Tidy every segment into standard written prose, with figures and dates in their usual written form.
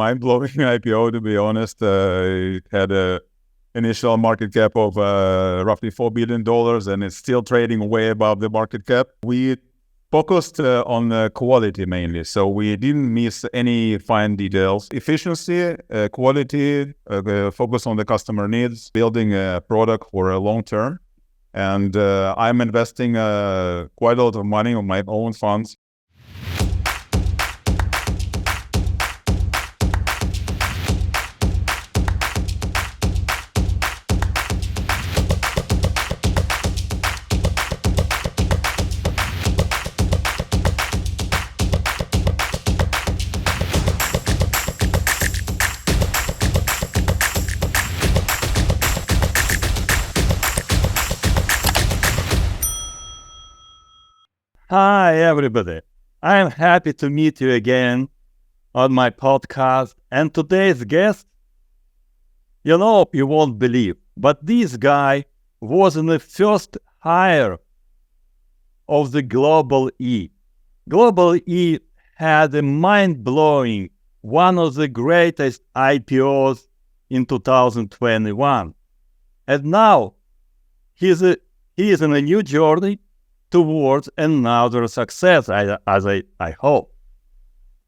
Mind-blowing IPO, to be honest. It had a initial market cap of roughly $4 billion, and it's still trading way above the market cap. We focused on quality mainly, so we didn't miss any fine details. Efficiency, quality, focus on the customer needs, building a product for a long term. And I'm investing quite a lot of money on my own funds. Hi, everybody. I am happy to meet you again on my podcast. And today's guest, you won't believe, but this guy was in the first hire of the Global E. Global E had a mind-blowing, one of the greatest IPOs in 2021. And now he is in a new journey towards another success, as I hope.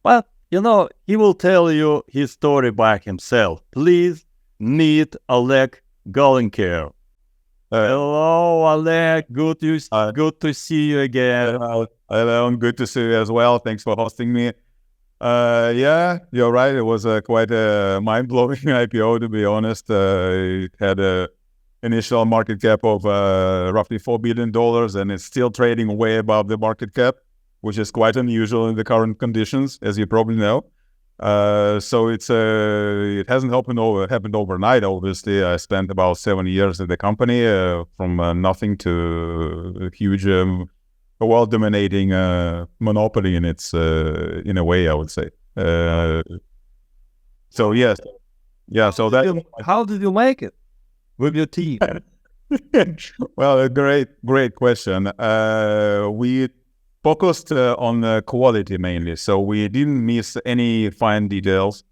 But, he will tell you his story by himself. Please meet Oleg Golynker. Hello, Oleg. Good to see you again. Hello, good to see you as well. Thanks for hosting me. Yeah, you're right. It was quite a mind-blowing IPO, to be honest. It had a initial market cap of roughly $4 billion, and it's still trading way above the market cap, which is quite unusual in the current conditions, as you probably know. So it hasn't happened overnight, obviously. I spent about 7 years in the company, from nothing to a huge, world-dominating monopoly in its, in a way, I would say. So yes, yeah. So How did you make it with your team? Well, a great question. We focused on quality mainly, so we didn't miss any fine details.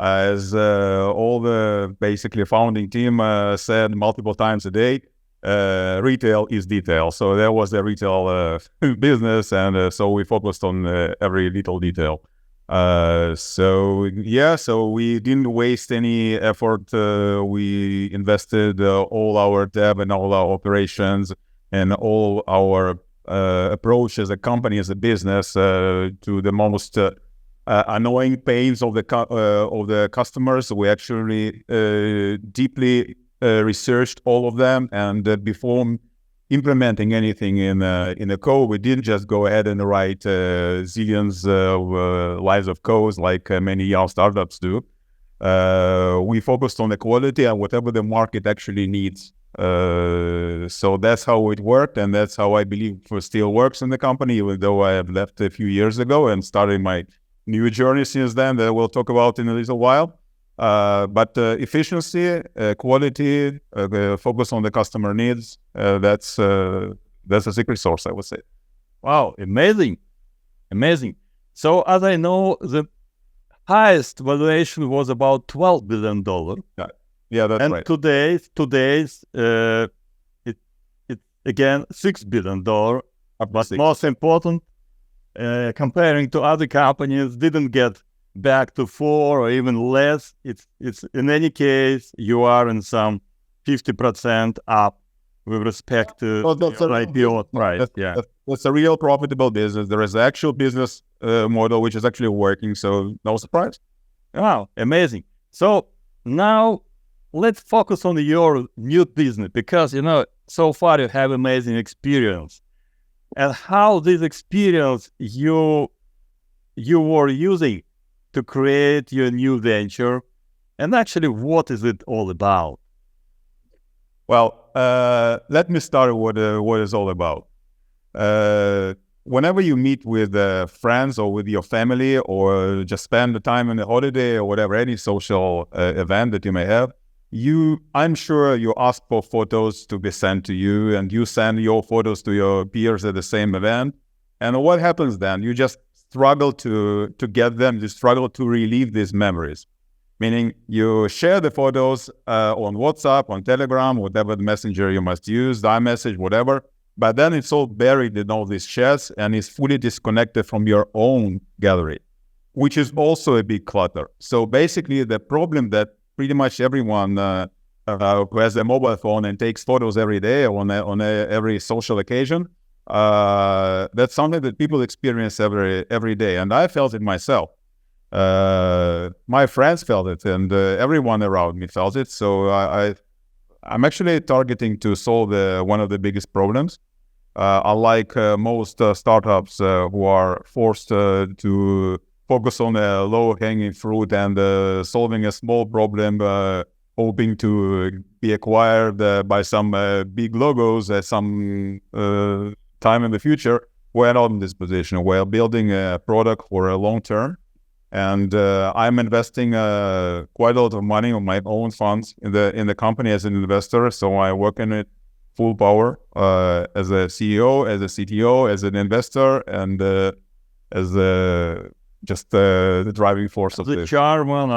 As all the basically founding team said multiple times a day, retail is detail. So there was a retail business, and so we focused on every little detail. So we didn't waste any effort. We invested all our dev and all our operations and all our approach as a company, as a business, to the most annoying pains of the customers. We actually deeply researched all of them, and before implementing anything in the code, we didn't just go ahead and write zillions of lines of code like many young startups do. We focused on the quality and whatever the market actually needs. So that's how it worked, and that's how I believe it still works in the company, even though I have left a few years ago and started my new journey since then that we'll talk about in a little while. But efficiency, quality, focus on the customer needs, that's a secret sauce, I would say. Wow, amazing. So as I know, the highest valuation was about $12 billion. Yeah, that's and right. Today's it's again $6 billion. But most important, comparing to other companies, didn't get back to 4 or even less. It's in any case, you are in some 50% up with respect to IPO price. That's a real profitable business. There is an actual business model which is actually working, so no surprise. Wow, amazing. So now let's focus on your new business, because so far you have amazing experience, and how this experience you were using to create your new venture, and actually what is it all about? Well, let me start with what it's all about. Whenever you meet with friends or with your family, or just spend the time on a holiday or whatever, any social event that you may have, I'm sure you ask for photos to be sent to you, and you send your photos to your peers at the same event. And what happens then? You just struggle to get them, you struggle to relieve these memories. Meaning you share the photos on WhatsApp, on Telegram, whatever the messenger you must use, iMessage, whatever. But then it's all buried in all these chats and is fully disconnected from your own gallery, which is also a big clutter. So basically the problem that pretty much everyone who has a mobile phone and takes photos every day on every social occasion, that's something that people experience every day. And I felt it myself. My friends felt it, and everyone around me felt it. So I'm actually targeting to solve one of the biggest problems. Unlike most startups who are forced to focus on a low-hanging fruit and solving a small problem, hoping to be acquired by some big logos at some time in the future, we're not in this position. We're building a product for a long term. And I'm investing quite a lot of money on my own funds in the company as an investor. So I work in it full power as a CEO, as a CTO, as an investor, and as just the driving force of the this. chairman.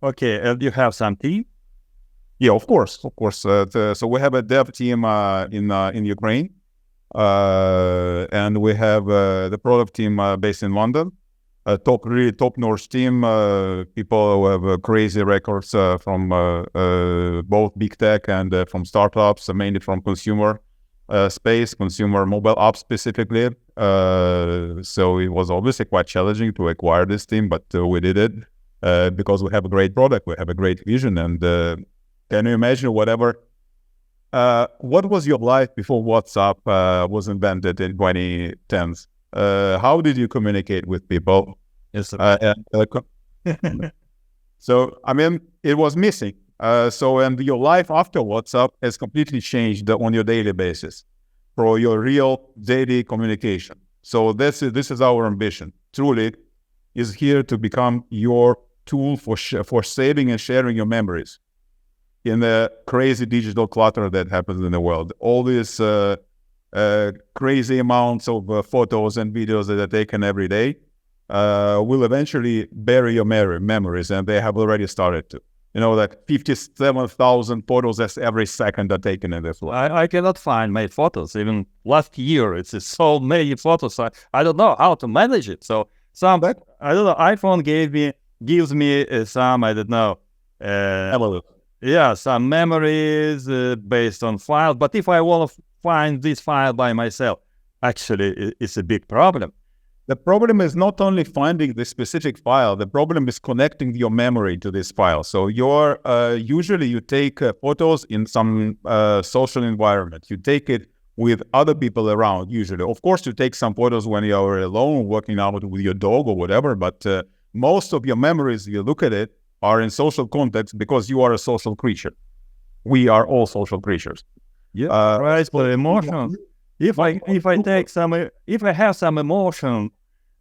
Okay, and you have some team? Yeah, of course. So we have a dev team in Ukraine, and we have the product team based in London. Really top-notch team, people who have crazy records from both big tech and from startups, mainly from consumer space, consumer mobile apps specifically. So it was obviously quite challenging to acquire this team, but we did it because we have a great product, we have a great vision. And can you imagine what was your life before WhatsApp was invented in 2010s? How did you communicate with people? Yes, So, I mean, it was missing. And your life after WhatsApp has completely changed on your daily basis for your real daily communication. So this is our ambition. Trueli is here to become your tool for saving and sharing your memories in the crazy digital clutter that happens in the world. All these crazy amounts of photos and videos that are taken every day will eventually bury your memories, and they have already started to. You know, like 57,000 photos every second are taken in this life. I cannot find my photos. Even last year, it's so many photos. I don't know how to manage it. So I don't know, iPhone gives me some, I don't know, some memories based on files. But if I want to find this file by myself, actually, it's a big problem. The problem is not only finding the specific file, the problem is connecting your memory to this file. So usually you take photos in some social environment. You take it with other people around, usually. Of course, you take some photos when you are alone, working out with your dog or whatever, but most of your memories, you look at it, are in social context because you are a social creature. We are all social creatures. Yeah, right. For emotions. If I have some emotion,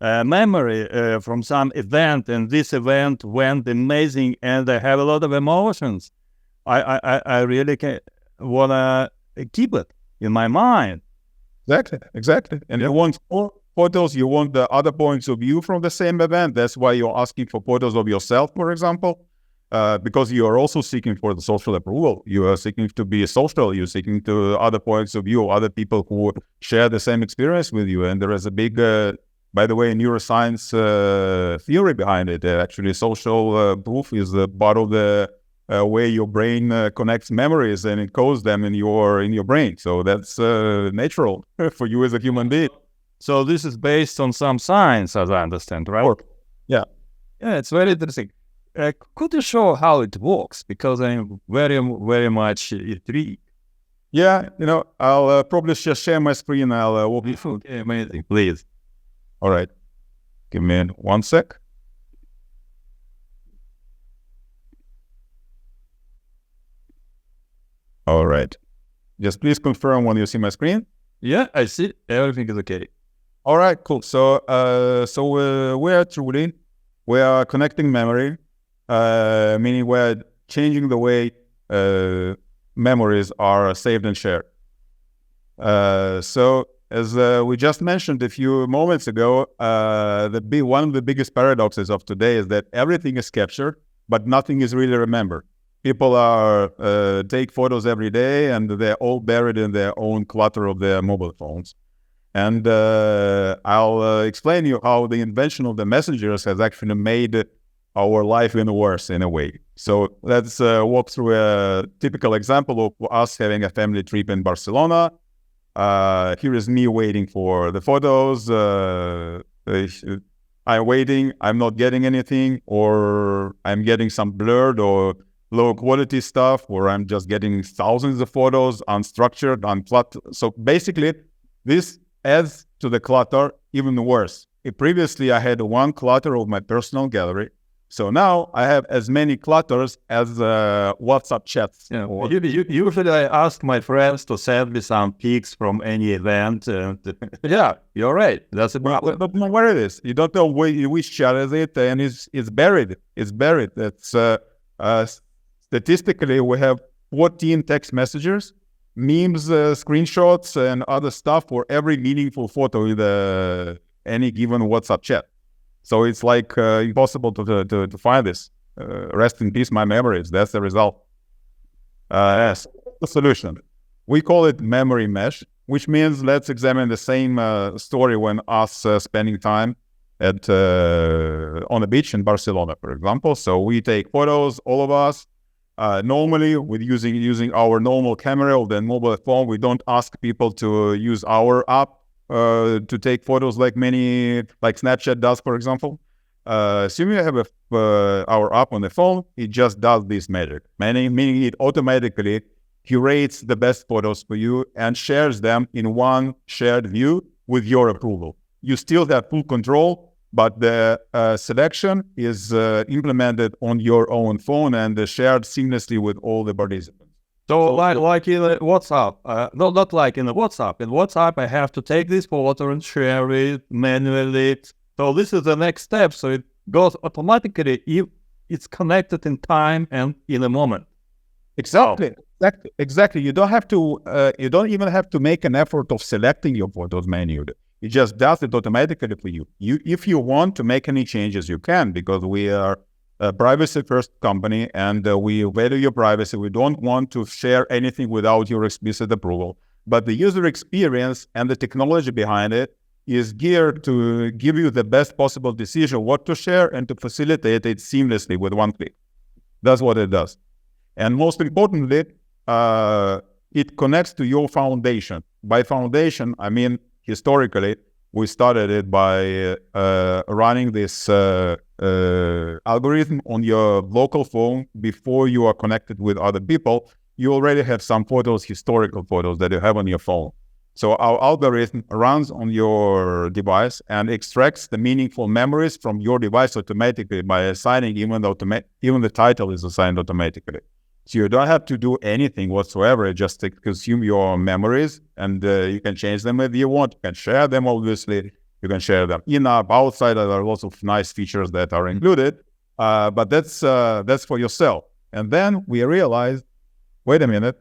memory from some event, and this event went amazing, and I have a lot of emotions, I really wanna keep it in my mind. Exactly. And you want photos, you want the other points of view from the same event. That's why you're asking for photos of yourself, for example. Because you are also seeking for the social approval. You are seeking to be social. You're seeking to other points of view, other people who share the same experience with you. And there is a big, by the way, neuroscience theory behind it. Actually, social proof is part of the way your brain connects memories and encodes them in your brain. So that's natural for you as a human being. So this is based on some science, as I understand, right? Yeah, it's very interesting. Could you show how it works? Because I'm very, very much intrigued. Yeah, I'll probably just share my screen. I'll walk you through. Okay, amazing. Please. All right. Give me 1 sec. All right. Just please confirm when you see my screen. Yeah, I see. Everything is okay. All right, cool. So we are Trueli. We are connecting memory. Meaning we're changing the way memories are saved and shared. So as we just mentioned a few moments ago, one of the biggest paradoxes of today is that everything is captured, but nothing is really remembered. People take photos every day, and they're all buried in their own clutter of their mobile phones. And I'll explain to you how the invention of the messengers has actually made our life even worse in a way. So let's walk through a typical example of us having a family trip in Barcelona. Here is me waiting for the photos. I'm waiting, I'm not getting anything, or I'm getting some blurred or low quality stuff, or I'm just getting thousands of photos, unstructured, uncluttered. So basically, this adds to the clutter even worse. Previously, I had one clutter of my personal gallery. So now I have as many clutters as WhatsApp chats. Yeah, usually I ask my friends to send me some pics from any event. Yeah, you're right. That's a problem. But where it is, you don't know which chat is it, and it's buried. It's buried. That's statistically, we have 14 text messages, memes, screenshots, and other stuff for every meaningful photo in any given WhatsApp chat. So it's like impossible to find this. Rest in peace, my memories. That's the result. Yes, the solution. We call it memory mesh, which means let's examine the same story when us spending time at on the beach in Barcelona, for example. So we take photos, all of us. Normally, with using our normal camera or the mobile phone, we don't ask people to use our app to take photos like Snapchat does, for example. Assuming you have our app on the phone, it just does this magic, meaning it automatically curates the best photos for you and shares them in one shared view with your approval. You still have full control, but the selection is implemented on your own phone and shared seamlessly with all the participants. So like in WhatsApp, not like in the WhatsApp. In WhatsApp, I have to take this photo and share it manually. So this is the next step. So it goes automatically if it's connected in time and in a moment. Exactly. You don't have to. You don't even have to make an effort of selecting your photos manually. It just does it automatically for you. If you want to make any changes, you can, because we are a privacy-first company, and we value your privacy. We don't want to share anything without your explicit approval. But the user experience and the technology behind it is geared to give you the best possible decision what to share and to facilitate it seamlessly with one click. That's what it does. And most importantly, it connects to your foundation. By foundation, I mean historically, we started it by running this algorithm on your local phone before you are connected with other people. You already have some photos, historical photos that you have on your phone. So our algorithm runs on your device and extracts the meaningful memories from your device automatically by assigning even the title is assigned automatically. So you don't have to do anything whatsoever, just to consume your memories, and you can change them if you want. You can share them, obviously. You can share them in-app, outside. There are lots of nice features that are included, but that's for yourself. And then we realized, wait a minute,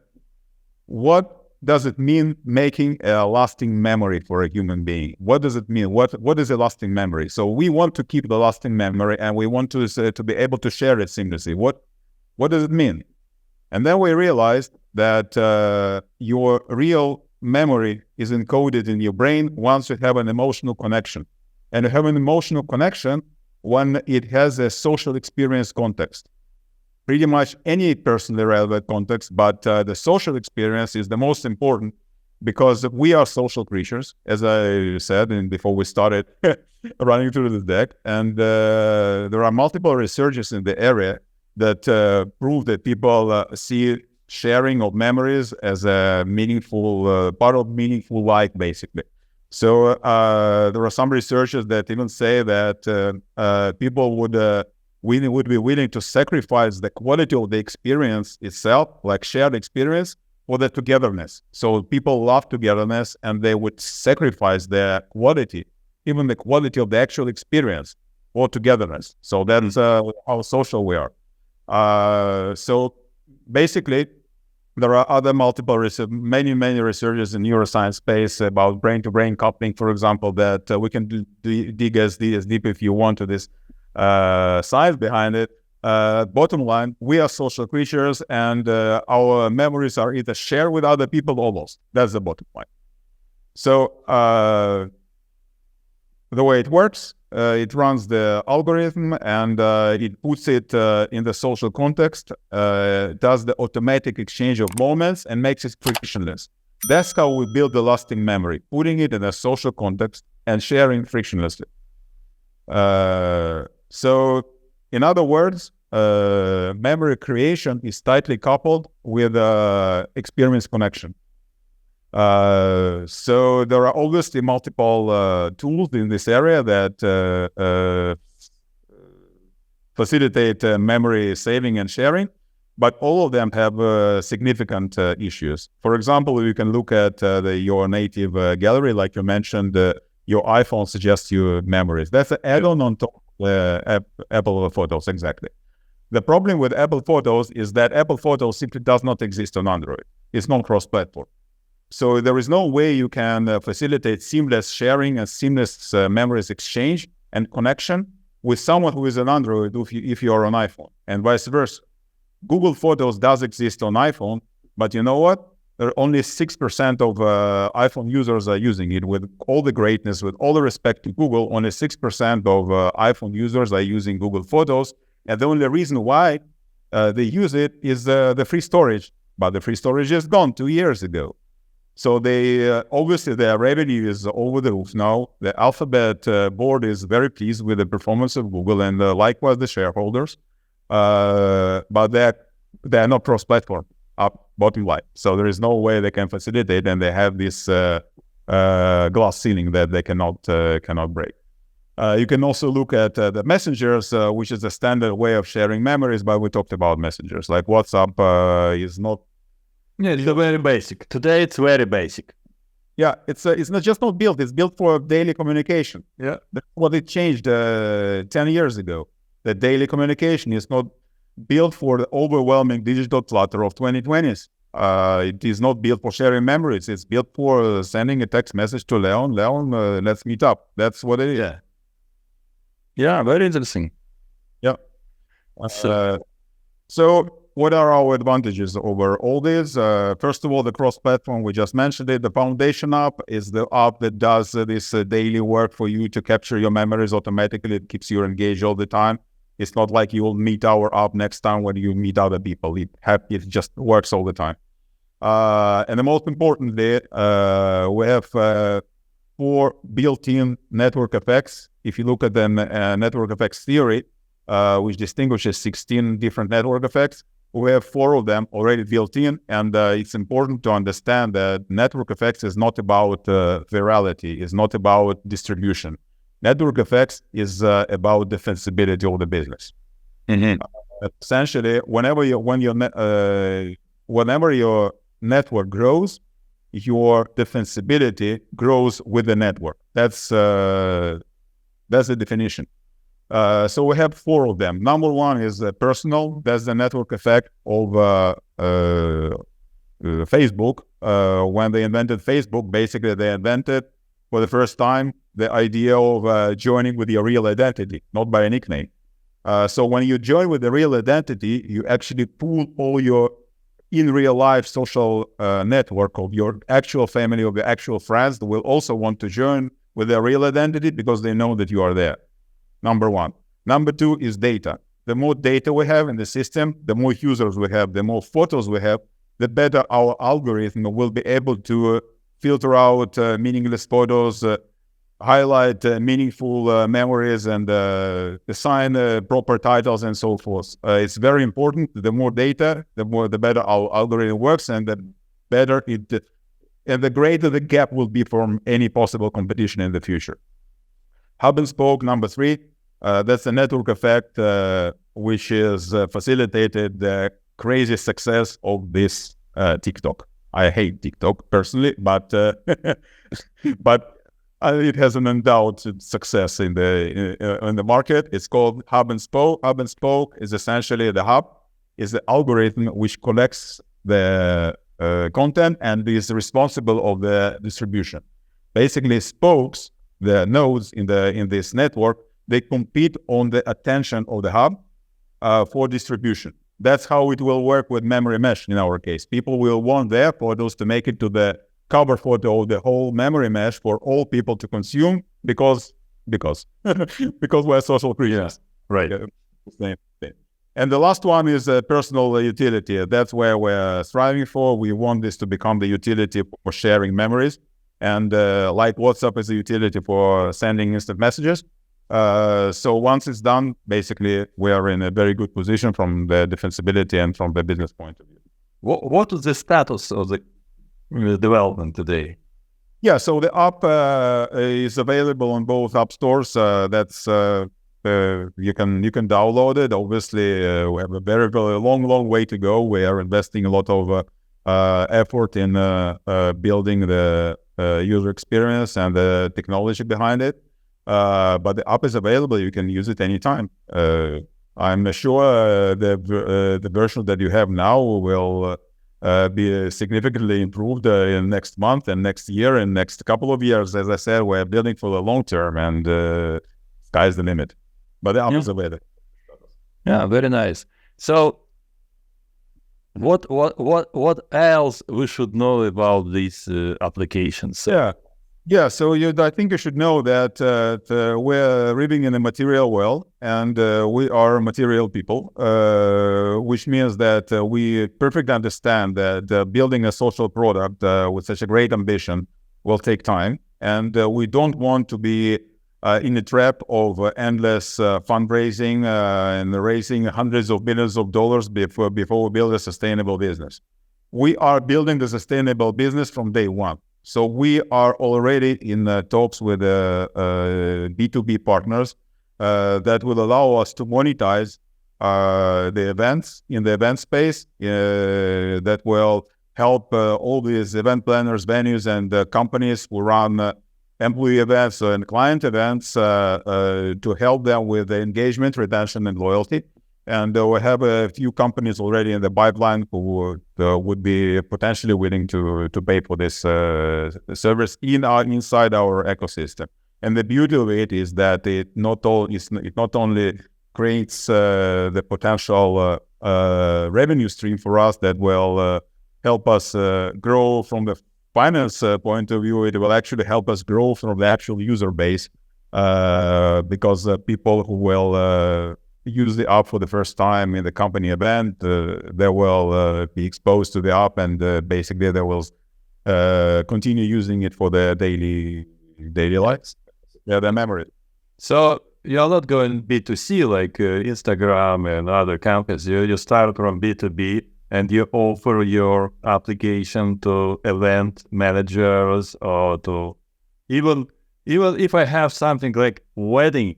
what does it mean making a lasting memory for a human being? What does it mean? What is a lasting memory? So we want to keep the lasting memory, and we want to be able to share it seamlessly. What does it mean? And then we realized that your real memory is encoded in your brain once you have an emotional connection. And you have an emotional connection when it has a social experience context. Pretty much any personally relevant context, but the social experience is the most important, because we are social creatures, as I said before we started running through the deck. And there are multiple researches in the area that prove that people see sharing of memories as a meaningful part of meaningful life, basically. So there are some researchers that even say that people would be willing to sacrifice the quality of the experience itself, like shared experience, for the togetherness. So people love togetherness, and they would sacrifice their quality, even the quality of the actual experience, for togetherness. So that's how social we are. So basically, There are other many researchers in neuroscience space about brain-to-brain coupling, for example, that we can dig as deep if you want to this science behind it. Bottom line, we are social creatures, and our memories are either shared with other people or lost. That's the bottom line. So the way it works, it runs the algorithm and it puts it in the social context, does the automatic exchange of moments and makes it frictionless. That's how we build the lasting memory, putting it in a social context and sharing frictionlessly. So in other words, memory creation is tightly coupled with experience connection. So there are obviously multiple tools in this area that facilitate memory saving and sharing, but all of them have significant issues. For example, you can look at your native gallery, like you mentioned, your iPhone suggests you memories. That's an add-on on top of Apple Photos, exactly. The problem with Apple Photos is that Apple Photos simply does not exist on Android. It's not cross-platform. So there is no way you can facilitate seamless sharing and seamless memories exchange and connection with someone who is on Android if you are on iPhone, and vice versa. Google Photos does exist on iPhone, but you know what? There are only 6% of iPhone users are using it. With all the greatness, with all the respect to Google, only 6% of iPhone users are using Google Photos. And the only reason why they use it is the free storage. But the free storage is gone 2 years ago. So they obviously their revenue is over the roof now. The Alphabet board is very pleased with the performance of Google, and likewise the shareholders. But they're not cross-platform, bottom line. So there is no way they can facilitate, and they have this glass ceiling that they cannot break. You can also look at the messengers, which is a standard way of sharing memories, but we talked about messengers. Like WhatsApp is not. Yeah, it's very basic. Today it's very basic. Yeah, it's not just not built. It's built for daily communication. Yeah, that's what it changed 10 years ago. The daily communication is not built for the overwhelming digital clutter of 2020s. It is not built for sharing memories. It's built for sending a text message to Leon. Leon, let's meet up. That's what it is. Yeah. Yeah, very interesting. Yeah. So what are our advantages over all this? First of all, the cross-platform, we just mentioned it. The Foundation app is the app that does this daily work for you to capture your memories automatically. It keeps you engaged all the time. It's not like you will meet our app next time when you meet other people. It just works all the time. And the most importantly, we have 4 built-in network effects. If you look at the network effects theory, which distinguishes 16 different network effects, we have 4 of them already built in, and it's important to understand that network effects is not about virality, is not about distribution. Network effects is about defensibility of the business. Mm-hmm. Essentially, whenever your network grows, your defensibility grows with the network. That's the definition. So we have 4 of them. Number 1 is personal. That's the network effect of Facebook. When they invented Facebook, basically they invented for the first time the idea of joining with your real identity, not by a nickname. So when you join with the real identity, you actually pull all your in real life social network of your actual family, of your actual friends that will also want to join with their real identity because they know that you are there. Number 1. Number 2 is data. The more data we have in the system, the more users we have, the more photos we have, the better our algorithm will be able to filter out meaningless photos, highlight meaningful memories, and assign proper titles and so forth. It's very important. The more data, the better our algorithm works, and the better and the greater the gap will be from any possible competition in the future. Hub and spoke, number 3, that's the network effect, which is facilitated the crazy success of this TikTok. I hate TikTok personally, but it has an undoubted success in the market. It's called hub and spoke. Hub and spoke is essentially the hub is the algorithm which collects the content and is responsible of the distribution. Basically, spokes, the nodes in this network, they compete on the attention of the hub for distribution. That's how it will work with memory mesh in our case. People will want their photos to make it to the cover photo of the whole memory mesh for all people to consume because we're social creatures. Yeah, right. Same thing. And the last one is personal utility. That's where we're striving for. We want this to become the utility for sharing memories. And like WhatsApp is a utility for sending instant messages. So once it's done, basically, we are in a very good position from the defensibility and from the business point of view. What is the status of the development today? Yeah, so the app is available on both app stores. That's you can download it. Obviously, we have a very, very long way to go. We are investing a lot of effort in building the user experience and the technology behind it. But the app is available. You can use it anytime. I'm sure the version that you have now will be significantly improved in next month and next year and next couple of years. As I said, we're building for the long term, and sky's the limit. But the app is available. Yeah, very nice. So, what else we should know about these applications? Yeah. So I think you should know that we're living in a material world, and we are material people, which means that we perfectly understand that building a social product with such a great ambition will take time, and we don't want to be in the trap of endless fundraising and raising hundreds of millions of dollars before we build a sustainable business. We are building the sustainable business from day one. So we are already in talks with B2B partners that will allow us to monetize the events in the event space that will help all these event planners, venues, and companies who run employee events and client events to help them with the engagement, retention, and loyalty. And we have a few companies already in the pipeline who would be potentially willing to pay for this service inside our ecosystem. And the beauty of it is that it not only creates the potential revenue stream for us that will help us grow from the finance point of view. It will actually help us grow from the actual user base because people who will use the app for the first time in the company event, they will be exposed to the app, and basically they will continue using it for their daily lives, their memory. So you're not going B2C like Instagram and other companies. You start from B2B, and you offer your application to event managers, or to even if I have something like wedding.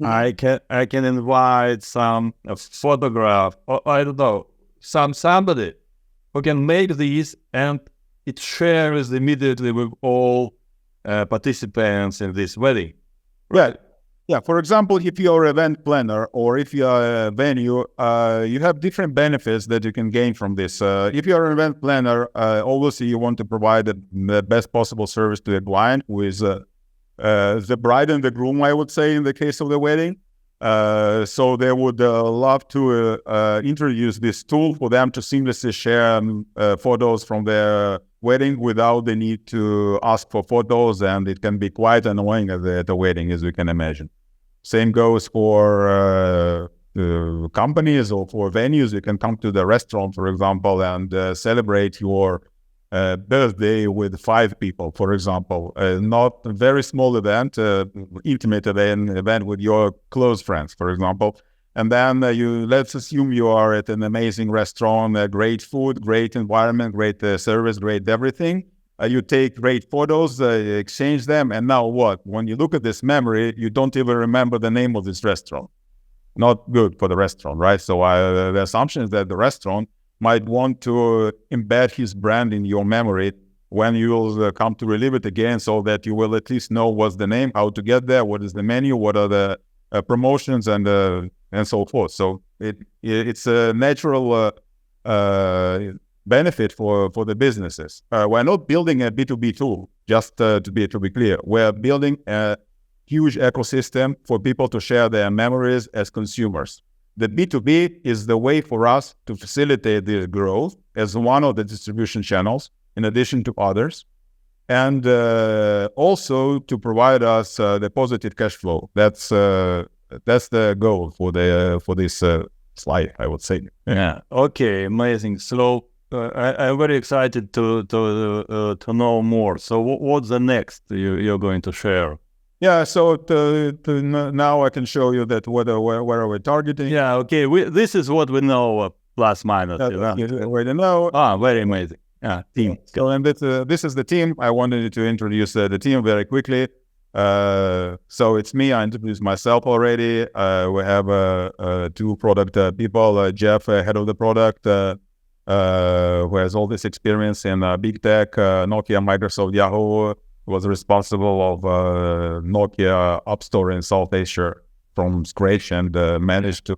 I can invite some photograph, or I don't know, somebody who can make these, and it shares immediately with all participants in this wedding. Right. Yeah. For example, if you're an event planner or if you're a venue, you have different benefits that you can gain from this. If you're an event planner, obviously you want to provide the best possible service to the client, who is the bride and the groom, I would say, in the case of the wedding. So they would love to introduce this tool for them to seamlessly share photos from their wedding without the need to ask for photos, and it can be quite annoying at the wedding, as we can imagine. Same goes for companies or for venues. You can come to the restaurant, for example, and celebrate your birthday with 5 people, for example. Not a very small event, intimate event with your close friends, for example. And then let's assume you are at an amazing restaurant, great food, great environment, great service, great everything. You take great photos, exchange them, and now what? When you look at this memory, you don't even remember the name of this restaurant. Not good for the restaurant, right? So the assumption is that the restaurant might want to embed his brand in your memory when you will come to relive it again, so that you will at least know what's the name, how to get there, what is the menu, what are the promotions, and so forth. So it's a natural benefit for the businesses. We're not building a B2B tool, just to be clear. We're building a huge ecosystem for people to share their memories as consumers. The B2B is the way for us to facilitate this growth as one of the distribution channels, in addition to others, and also to provide us the positive cash flow. That's the goal for this slide, I would say. Yeah. Okay. Amazing. So I'm very excited to know more. So what's the next you're going to share? Yeah, so now I can show you that where are we targeting. Yeah, okay. This is what we know, plus minus. You already know. Very amazing. Yeah, team. So and this is the team. I wanted to introduce the team very quickly. So it's me. I introduced myself already. We have two product people. Jeff, head of the product, who has all this experience in big tech, Nokia, Microsoft, Yahoo. Was responsible of Nokia App Store in South Asia from scratch and managed to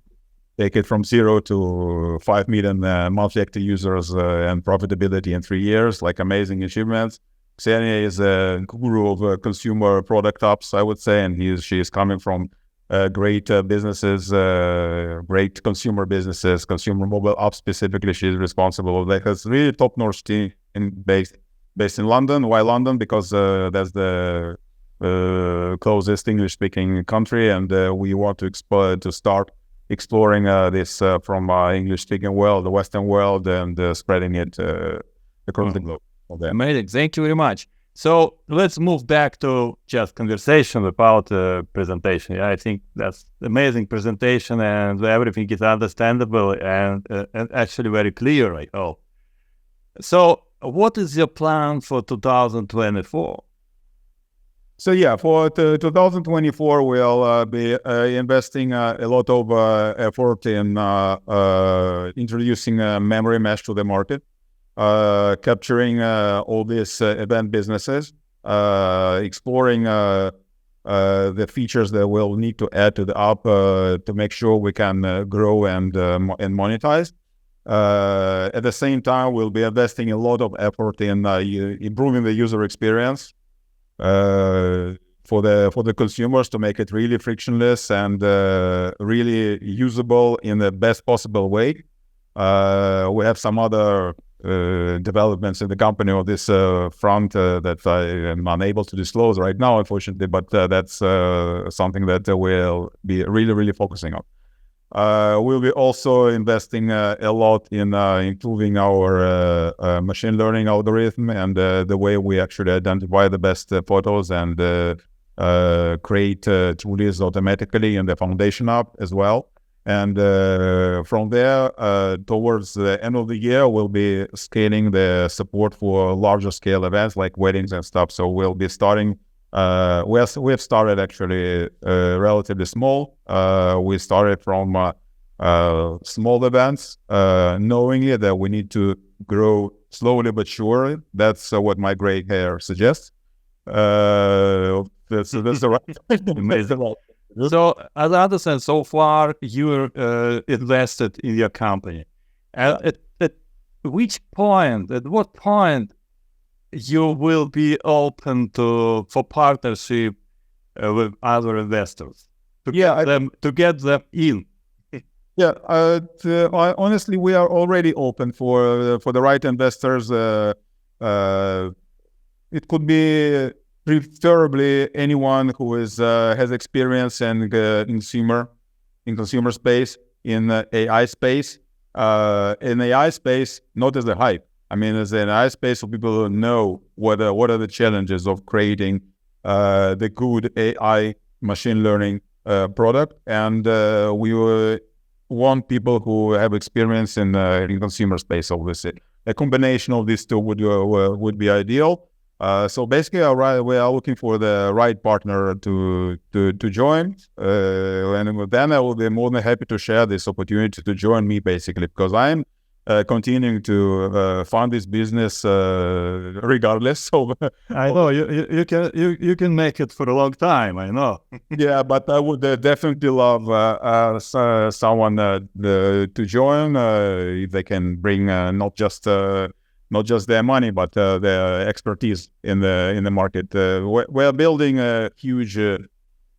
take it from 0 to 5 million monthly active users and profitability in 3 years, like amazing achievements. Ksenia is a guru of consumer product apps, I would say, and she is coming from great businesses, great consumer businesses, consumer mobile apps specifically. She's responsible of that. Has really top-notch team based in London. Why London? Because that's the closest English-speaking country, and we want to start exploring this from English-speaking world, the Western world, and spreading it across the globe. Amazing. Thank you very much. So let's move back to just conversation about presentation. Yeah, I think that's amazing presentation, and everything is understandable and actually very clear, I hope. So what is your plan for 2024? So yeah, for 2024, we'll be investing a lot of effort in introducing a memory mesh to the market, capturing all these event businesses, exploring the features that we'll need to add to the app to make sure we can grow and monetize. At the same time, we'll be investing a lot of effort in improving the user experience for the consumers to make it really frictionless and really usable in the best possible way. We have some other developments in the company on this front that I am unable to disclose right now, unfortunately, but that's something that we'll be really focusing on. We'll be also investing a lot in improving our machine learning algorithm and the way we actually identify the best photos and create Truelis automatically in the foundation app as well. And from there, towards the end of the year, we'll be scaling the support for larger scale events like weddings and stuff. So we'll be starting. We have started actually relatively small. We started from small events, knowing that we need to grow slowly but surely. That's what my gray hair suggests. That's the right. Amazing. So, as I understand, so far you're invested in your company. At which point, at what point, you will be open for partnership with other investors to get them in? Yeah, honestly, we are already open for the right investors. It could be preferably anyone who has experience in consumer space, in AI space. In AI space, not as a hype. I mean, as an AI space, so people who know what are the challenges of creating the good AI machine learning product, and we want people who have experience in consumer space. Obviously, a combination of these two would be ideal. So basically, we are looking for the right partner to join, and then I will be more than happy to share this opportunity to join me, basically, because I'm continuing to fund this business regardless. So I know you can make it for a long time. I know. yeah, but I would definitely love someone to join if they can bring not just their money but their expertise in the market. We're building a huge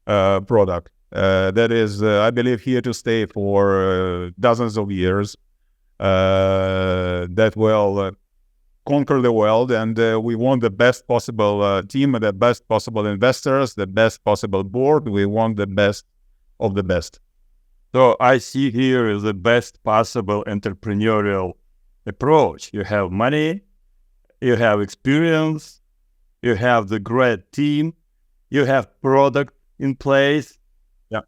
product that is, I believe, here to stay for dozens of years. That will conquer the world, and we want the best possible team, the best possible investors, the best possible board. We want the best of the best. So I see here is the best possible entrepreneurial approach. You have money, you have experience, you have the great team, you have product in place. Yeah,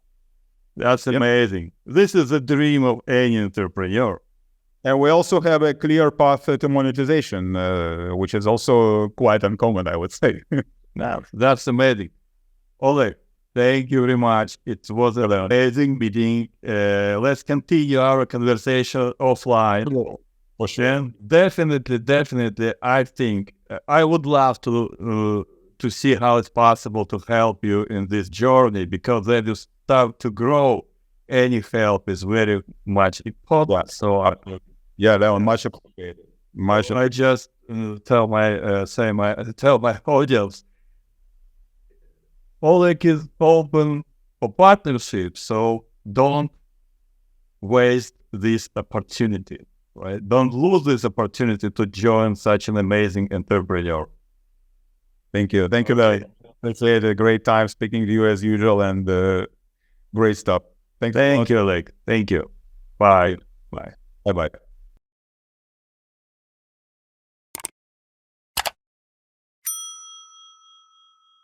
that's amazing. This is the dream of any entrepreneur. And we also have a clear path to monetization, which is also quite uncommon, I would say. That's amazing. Oleg, thank you very much. It was an amazing meeting. Let's continue our conversation offline. For sure. And definitely, I think I would love to see how it's possible to help you in this journey, because when you start to grow, any help is very much important. Yeah. So yeah, that was much appreciated. I just tell my audience, Oleg is open for partnership, so don't waste this opportunity, right? Don't lose this opportunity to join such an amazing entrepreneur. Thank you. Thank you, Larry. It's a great time speaking to you as usual, and great stuff. Thank you, Oleg. Thank you. Bye. Bye. Bye-bye.